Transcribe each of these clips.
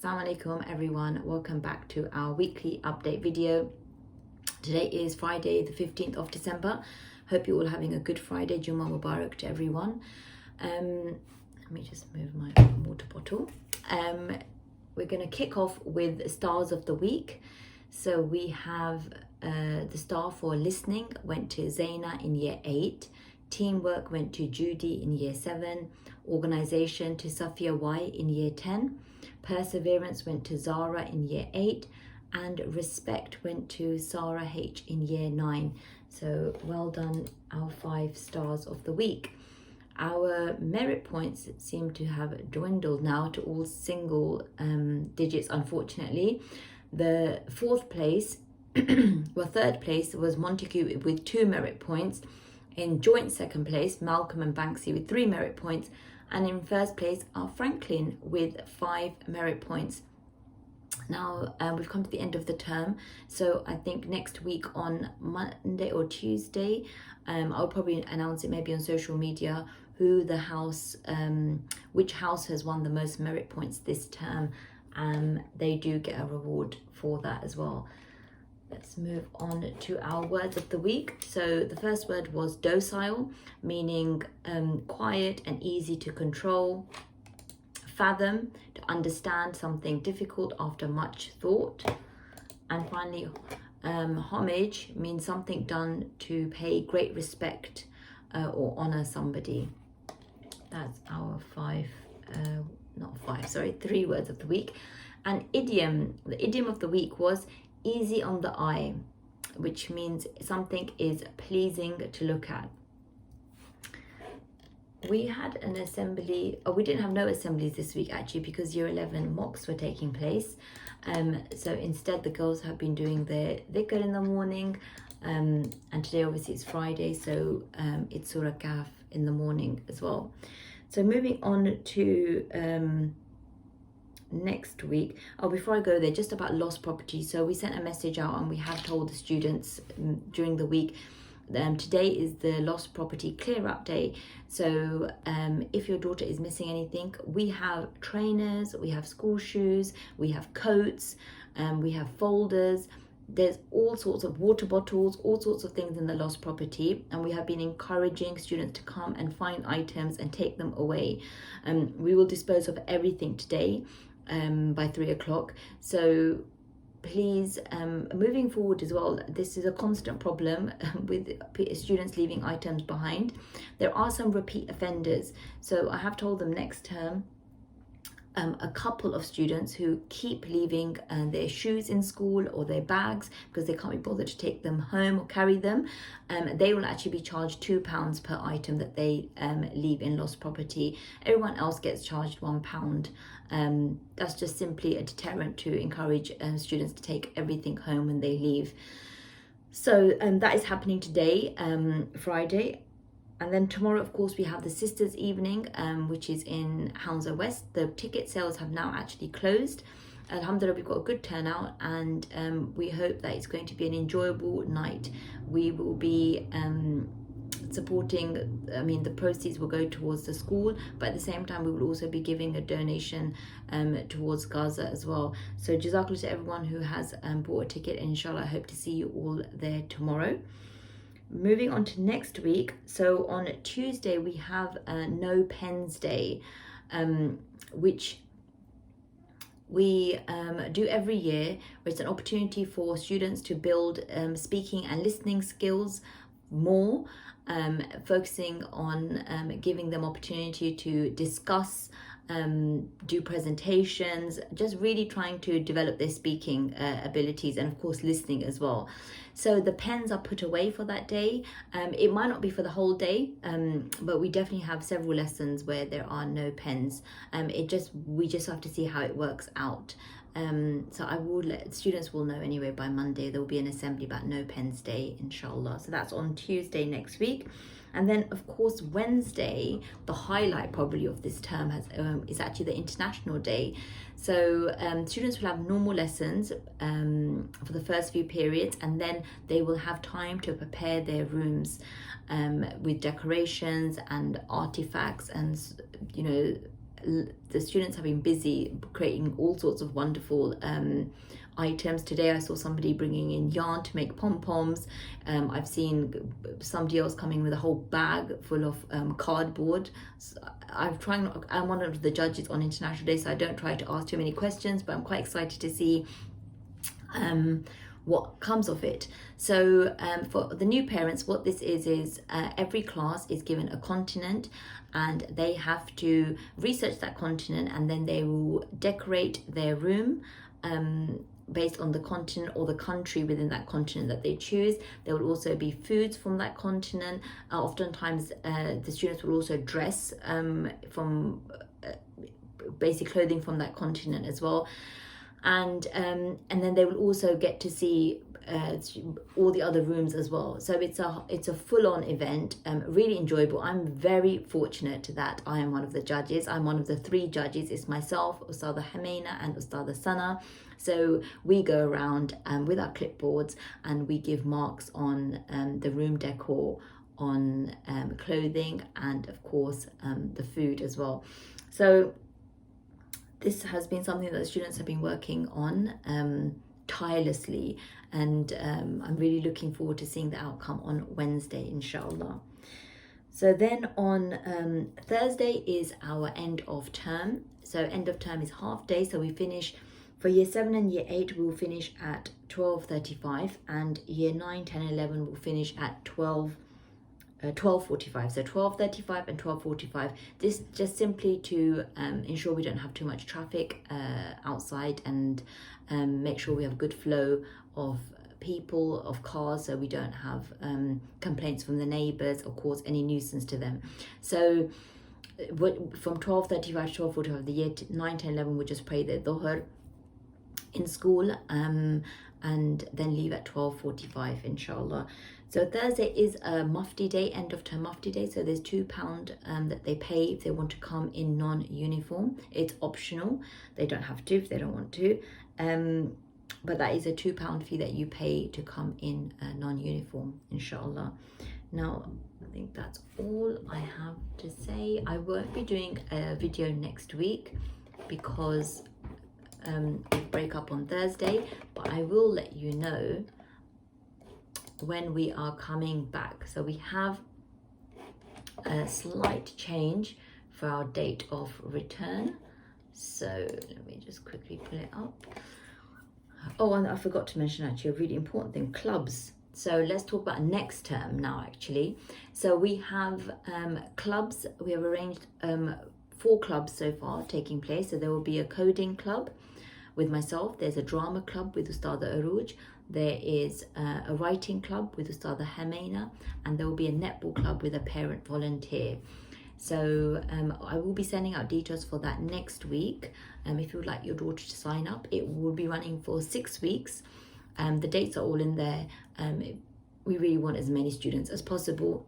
Assalamu alaikum everyone, welcome back to our weekly update video. Today is Friday the 15th of December. Hope you're all having a good Friday. Jummah Mubarak to everyone. Let me just move my water bottle. We're going to kick off with stars of the week. So we have the star for listening went to Zaina in year 8. Teamwork went to Judy in year 7. Organization to Safia Y in year 10. Perseverance went to Zara in year 8. And respect went to Sarah H in year 9. So well done, our 5 stars of the week. Our merit points seem to have dwindled now to all single digits, unfortunately. The third place was Montague with 2 merit points. In joint second place, Malcolm and Banksy with 3 merit points. And in first place are Franklin with 5 merit points. Now we've come to the end of the term, so I think next week on Monday or Tuesday, I'll probably announce it maybe on social media who the house, which house has won the most merit points this term. They do get a reward for that as well. Let's move on to our words of the week. So the first word was docile, meaning quiet and easy to control. Fathom, to understand something difficult after much thought. And finally, homage means something done to pay great respect or honor somebody. That's our 3 words of the week. And idiom, the idiom of the week was easy on the eye, which means something is pleasing to look at. We had an assembly, we didn't have no assemblies this week actually because year 11 mocks were taking place. So instead the girls have been doing their dhikr in the morning, and today obviously it's Friday, so it's Surah Kahf in the morning as well. So moving on to next week. Before I go there, just about lost property. So we sent a message out and we have told the students during the week. Today is the lost property clear up day. So if your daughter is missing anything, we have trainers, we have school shoes, we have coats, we have folders. There's all sorts of water bottles, all sorts of things in the lost property, and we have been encouraging students to come and find items and take them away. We will dispose of everything today by 3 o'clock. So please, moving forward as well, this is a constant problem with students leaving items behind. There are some repeat offenders, so I have told them next term a couple of students who keep leaving their shoes in school or their bags because they can't be bothered to take them home or carry them, they will actually be charged £2 per item that they leave in lost property. Everyone else gets charged £1. That's just simply a deterrent to encourage students to take everything home when they leave. So that is happening today, Friday. And then tomorrow, of course, we have the Sisters Evening, which is in Hounslow West. The ticket sales have now actually closed. Alhamdulillah, we've got a good turnout, and we hope that it's going to be an enjoyable night. We will be supporting, the proceeds will go towards the school, but at the same time we will also be giving a donation towards Gaza as well. So jazakallah to everyone who has bought a ticket, and inshallah I hope to see you all there tomorrow. Moving on to next week, so on Tuesday we have No Pens Day, which we do every year, where it's an opportunity for students to build speaking and listening skills more, focusing on giving them opportunity to discuss, do presentations, just really trying to develop their speaking abilities, and of course listening as well. So the pens are put away for that day. It might not be for the whole day, but we definitely have several lessons where there are no pens. We just have to see how it works out. So I will students will know anyway by Monday. There will be an assembly about No Pens Day, inshallah. So that's on Tuesday next week. And then of course Wednesday, the highlight probably of this term is actually the International Day. So students will have normal lessons for the first few periods, and then they will have time to prepare their rooms with decorations and artifacts and the students have been busy creating all sorts of wonderful items. Today I saw somebody bringing in yarn to make pom-poms. I've seen somebody else coming with a whole bag full of cardboard. So I'm one of the judges on International Day, so I don't try to ask too many questions, but I'm quite excited to see what comes of it. So for the new parents, what this is every class is given a continent, and they have to research that continent, and then they will decorate their room based on the continent or the country within that continent that they choose. There will also be foods from that continent. Oftentimes the students will also dress from basic clothing from that continent as well. And then they will also get to see all the other rooms as well. So it's a full-on event, really enjoyable. I'm very fortunate that I am one of the judges. I'm one of the 3 judges. It's myself, Ustada Hameina, and Ustada Sana. So we go around with our clipboards and we give marks on the room decor, on clothing, and of course the food as well. So this has been something that the students have been working on tirelessly, and I'm really looking forward to seeing the outcome on Wednesday, inshallah. So then on Thursday is our end of term. So end of term is half day, so we finish for year 7 and year 8, we'll finish at 12:35, and year 9, 10, 11 will finish at 12:45. So 12:35 and 12:45. This just simply to ensure we don't have too much traffic outside, and make sure we have good flow of people, of cars, so we don't have complaints from the neighbours or cause any nuisance to them. So from 12:35 to 12:45, the year 9, 10, 11 will just pray their dhuhr in school, and then leave at 12:45, inshallah. So Thursday is a mufti day, end of term mufti day. So there's £2 that they pay if they want to come in non-uniform. It's optional. They don't have to if they don't want to. But that is a £2 fee that you pay to come in non-uniform, inshallah. Now, I think that's all I have to say. I won't be doing a video next week because we break up on Thursday, but I will let you know when we are coming back. So we have a slight change for our date of return. So let me just quickly pull it up. Oh, and I forgot to mention actually a really important thing, clubs. So let's talk about next term now actually. So we have clubs. We have arranged 4 clubs so far taking place. So there will be a coding club with myself. There's a drama club with Ustada Aruj. There is a writing club with Ustada Hameina, and there will be a netball club with a parent volunteer. So I will be sending out details for that next week. If you would like your daughter to sign up, it will be running for 6 weeks. The dates are all in there. We really want as many students as possible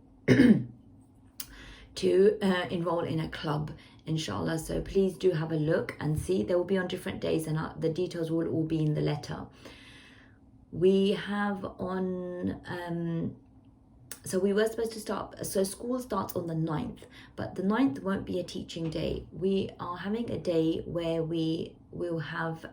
to enroll in a club, inshallah. So please do have a look and see. They will be on different days, and the details will all be in the letter. We have on so we were supposed to start, so school starts on the 9th, but the 9th won't be a teaching day. We are having a day where we will have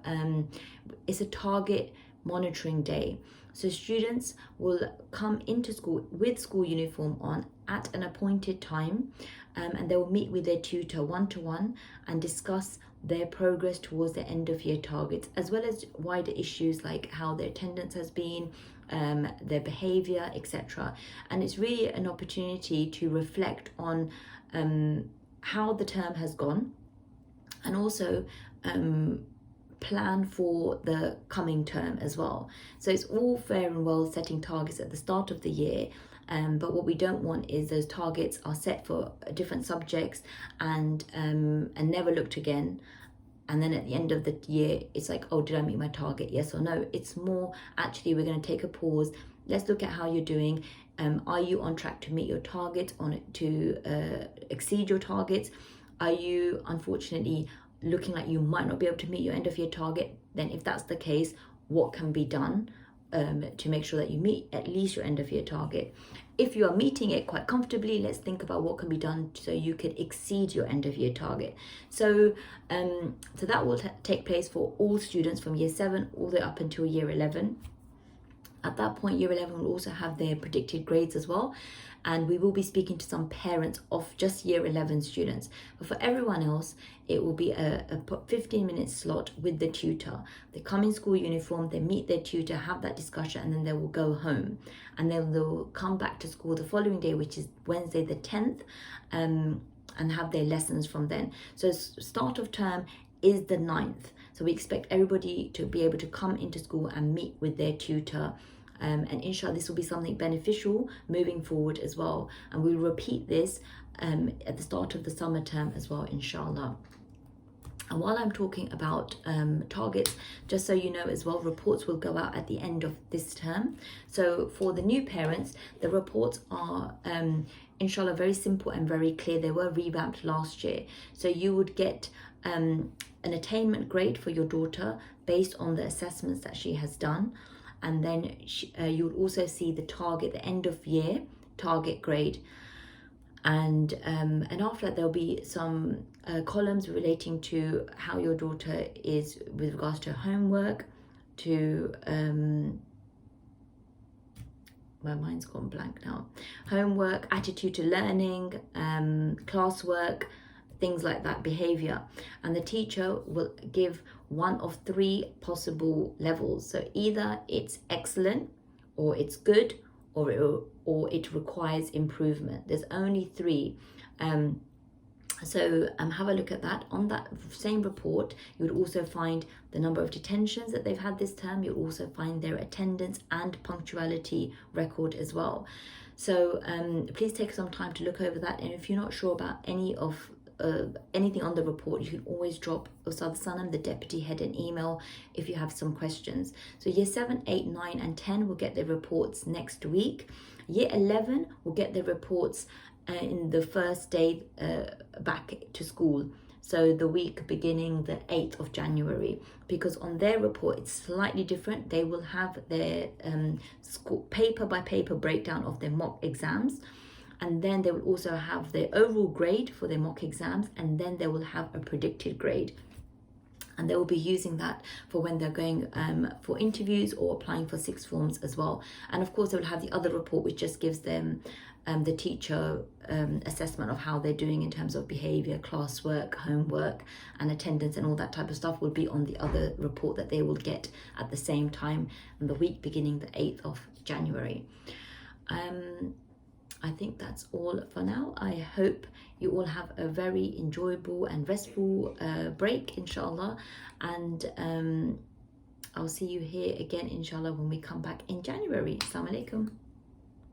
it's a target monitoring day. So students will come into school with school uniform on at an appointed time, and they will meet with their tutor one-to-one and discuss their progress towards the end of year targets, as well as wider issues like how their attendance has been, their behavior, etc. And it's really an opportunity to reflect on how the term has gone, and also plan for the coming term as well. So it's all fair and well setting targets at the start of the year, but what we don't want is those targets are set for different subjects and never looked again, and then at the end of the year it's like, oh, did I meet my target, yes or no? It's more actually, we're going to take a pause, let's look at how you're doing. Are you on track to meet your targets, to exceed your targets? Are you unfortunately looking like you might not be able to meet your end of year target? Then if that's the case, what can be done to make sure that you meet at least your end of year target. If you are meeting it quite comfortably, let's think about what can be done so you could exceed your end of year target. So so that will take place for all students from year 7 all the way up until year 11. At that point, year 11 will also have their predicted grades as well. And we will be speaking to some parents of just year 11 students. But for everyone else, it will be a 15-minute slot with the tutor. They come in school uniform, they meet their tutor, have that discussion, and then they will go home. And then they'll come back to school the following day, which is Wednesday the 10th, and have their lessons from then. So start of term is the 9th. So we expect everybody to be able to come into school and meet with their tutor. And inshallah, this will be something beneficial moving forward as well. And we'll repeat this at the start of the summer term as well, inshallah. And while I'm talking about targets, just so you know as well, reports will go out at the end of this term. So for the new parents, the reports are inshallah very simple and very clear. They were revamped last year. So you would get an attainment grade for your daughter based on the assessments that she has done. And then you would also see the target, the end of year target grade. And after that, there'll be some columns relating to how your daughter is with regards to homework, to my mind's gone blank now. Homework, attitude to learning, classwork, things like that, behavior. And the teacher will give one of 3 possible levels. So either it's excellent, or it's good, or it requires improvement. There's only 3. So have a look at that. On that same report, you would also find the number of detentions that they've had this term. You'll also find their attendance and punctuality record as well. So please take some time to look over that. And if you're not sure about anything on the report, you can always drop Ustad Sanam, the deputy head, an email if you have some questions. So year 7, 8, 9 and 10 will get their reports next week. Year 11 will get their reports in the first day back to school. So the week beginning the 8th of January, because on their report it's slightly different. They will have their school paper by paper breakdown of their mock exams. And then they will also have their overall grade for their mock exams, and then they will have a predicted grade. And they will be using that for when they're going for interviews or applying for sixth forms as well. And of course, they will have the other report, which just gives them the teacher assessment of how they're doing in terms of behavior, classwork, homework, and attendance, and all that type of stuff will be on the other report that they will get at the same time in the week beginning the 8th of January. I think that's all for now. I hope you all have a very enjoyable and restful break, inshallah. And I'll see you here again, inshallah, when we come back in January. Assalamu alaikum.